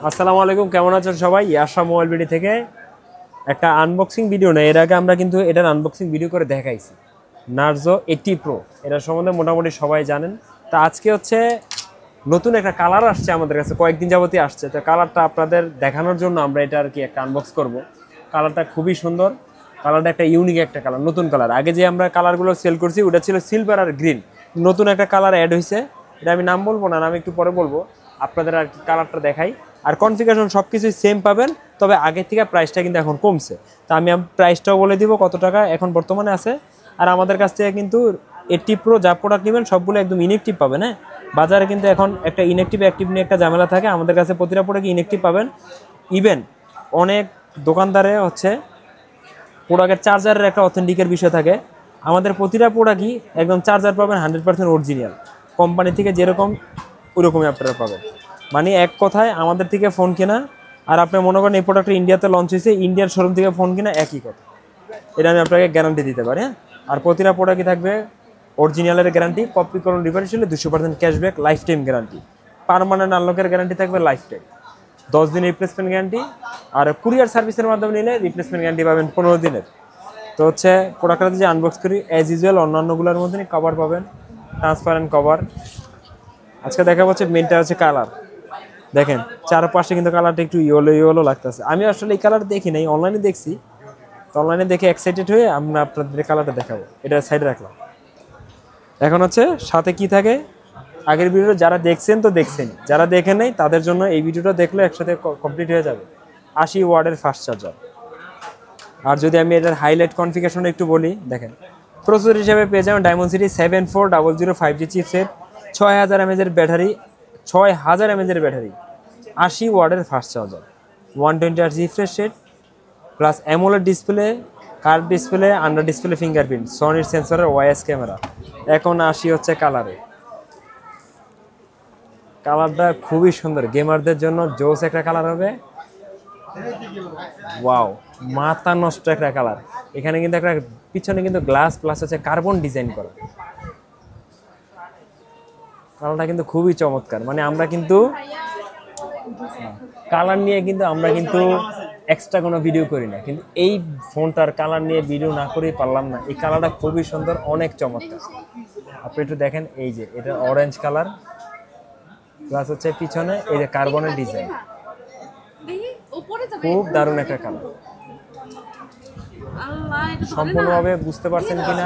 আসসালামু আলাইকুম, কেমন আছেন সবাই? ইয়াশা মোবাইল বিডি থেকে একটা আনবক্সিং ভিডিও না, এর আগে আমরা কিন্তু এটার আনবক্সিং ভিডিও করে দেখাইছি। নার্জো 80 প্রো, এটার সম্বন্ধে মোটামুটি সবাই জানেন। তা আজকে হচ্ছে নতুন একটা কালার আসছে আমাদের কাছে, কয়েকদিন যাবতই আসছে। তো কালারটা আপনাদের দেখানোর জন্য আমরা এটা আর কি একটা আনবক্স করব। কালারটা খুবই সুন্দর, কালারটা একটা ইউনিক একটা কালার, নতুন কালার। আগে যে আমরা কালারগুলো সেল করছি ওটা ছিল সিলভার আর গ্রিন, নতুন একটা কালার অ্যাড হয়েছে। এটা আমি নাম বলবো না, আমি একটু পরে বলবো। আপনাদের আর কি কালারটা দেখাই। আর কনফিগারেশন সব কিছুই সেম পাবেন, তবে আগের থেকে প্রাইসটা কিন্তু এখন কমছে। তা আমি প্রাইসটাও বলে দিব কত টাকা এখন বর্তমানে আছে। আর আমাদের কাছ থেকে কিন্তু 80 প্রো যা প্রোডাক্ট নেবেন সবগুলো একদম ইনএক্টিভ পাবেন। হ্যাঁ, বাজারে কিন্তু এখন একটা ইনএক্টিভ অ্যাক্টিভ নিয়ে একটা ঝামেলা থাকে, আমাদের কাছে প্রতিটা প্রোডাক্ট ইনএক্টিভ পাবেন। ইভেন অনেক দোকানদারে হচ্ছে প্রোডাক্টের চার্জারের একটা অথেন্টিকের বিষয় থাকে, আমাদের প্রতিটা প্রোডাক্টই একদম চার্জার পাবেন 100% অরিজিনাল, কোম্পানি থেকে যেরকম ওইরকমই আপনারা পাবেন। মানে এক কথায় আমাদের থেকে ফোন কেনা আর আপনি মনে করেন এই প্রোডাক্টটা ইন্ডিয়াতে লঞ্চ হয়েছে, ইন্ডিয়ান শোরুম থেকে ফোন কেনা একই কথা, এটা আমি আপনাকে গ্যারান্টি দিতে পারি। হ্যাঁ, আর প্রতিটা প্রোডাক্টই থাকবে অরিজিনালের গ্যারান্টি, কপি করুন রিফান্ড হলে 200% cashback, life time guarantee, permanent আনলকের গ্যারান্টি থাকবে লাইফ টাইম, 10 দিন রিপ্লেসমেন্ট গ্যারান্টি। আর কুরিয়ার সার্ভিসের মাধ্যমে নিলে রিপ্লেসমেন্ট গ্যারান্টি পাবেন 15 দিনের। তো হচ্ছে প্রোডাক্টটা যে আনবক্স করি অ্যাজ ইউজুয়াল অন্যান্যগুলোর মধ্যে কভার পাবেন, ট্রান্সপারেন্ট কভার। আজকে দেখা যাচ্ছে মেনটা হচ্ছে কালার, দেখেন চারপাশে কিন্তু কালারটা একটু ইয়েলো ইয়েলো লাগতেছে। আমি আসলে এই কালার দেখি নাই, অনলাইনে দেখছি। তো অনলাইনে দেখে এক্সাইটেড হয়ে আমরা আপনাদের কালারটা দেখাবো, এটা সাইডে রাখলাম। এখন হচ্ছে সাথে কি থাকে, আগের ভিডিওটা যারা দেখছেন তো দেখছেন, যারা দেখেন নাই তাদের জন্য এই ভিডিওটা দেখলে একসাথে কমপ্লিট হয়ে যাবে। 80 ওয়াটের ফাস্ট চার্জার। আর যদি আমি এটার হাইলাইট কনফিগারেশন একটু বলি, দেখেন প্রসেসর হিসেবে পেয়ে যাবেন ডায়মন্ডসিটি 7400 5G চিপসেট, 6000 mAh এর ব্যাটারি, 6000 mAh এর ব্যাটারি, 80 ওয়াটের fast charger, 120Hz refresh rate, plus AMOLED display, curve display, under display fingerprint, সনির সেন্সরের ওয়াইএস ক্যামেরা। এখন আসি হচ্ছে কালারে। কালারটা খুবই সুন্দর, গেমারদের জন্য জোস একটা কালার হবে। ওয়াও, মাথা নষ্ট একটা কালার। এখানে কিন্তু একটা পিছনে কিন্তু গ্লাস প্লাস হচ্ছে কার্বন ডিজাইন করা, কালারটা কিন্তু খুবই চমৎকার। মানে আমরা কিন্তু কালার নিয়ে কিন্তু এক্সট্রা কোনো ভিডিও করি না, কিন্তু এই ফোনটার কালার নিয়ে ভিডিও না করেই পারলাম না। এই কালারটা খুবই সুন্দর, অনেক চমৎকার। আপনি একটু দেখেন, এই যে এটা অরেঞ্জ কালার, প্লাস হচ্ছে পিছনে এই যে কার্বনের ডিজাইন, খুব দারুণ একটা কালার। সম্পূর্ণভাবে বুঝতে পারছেন কিনা,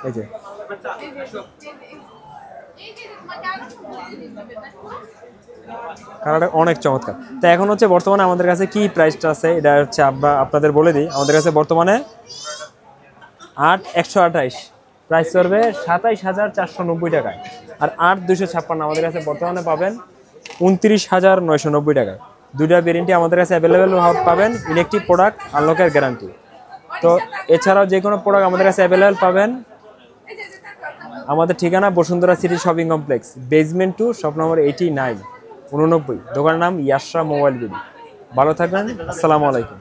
এই যে কালারটা অনেক চমৎকার। তো এখন হচ্ছে বর্তমানে আমাদের কাছে কি প্রাইসটা আছে এটা হচ্ছে আপনাদের বলে দিই। আমাদের কাছে বর্তমানে 8128 প্রাইস করবে 27490 টাকায়। আর 8256 আমাদের কাছে বর্তমানে পাবেন 29990 টাকায়। দুইটা ভেরিয়েন্টই আমাদের কাছে অ্যাভেলেবেল পাবেন, ইলেকট্রিক প্রোডাক্ট আনলকের গ্যারান্টি। তো এছাড়াও যে কোনো প্রোডাক্ট আমাদের কাছে অ্যাভেলেবেল পাবেন। আমাদের ঠিকানা Bashundhara city shopping complex, basement 2, shop number 89, দোকানের নাম ইয়াশা মোবাইল বিডি। ভালো থাকবেন, আসসালামু আলাইকুম।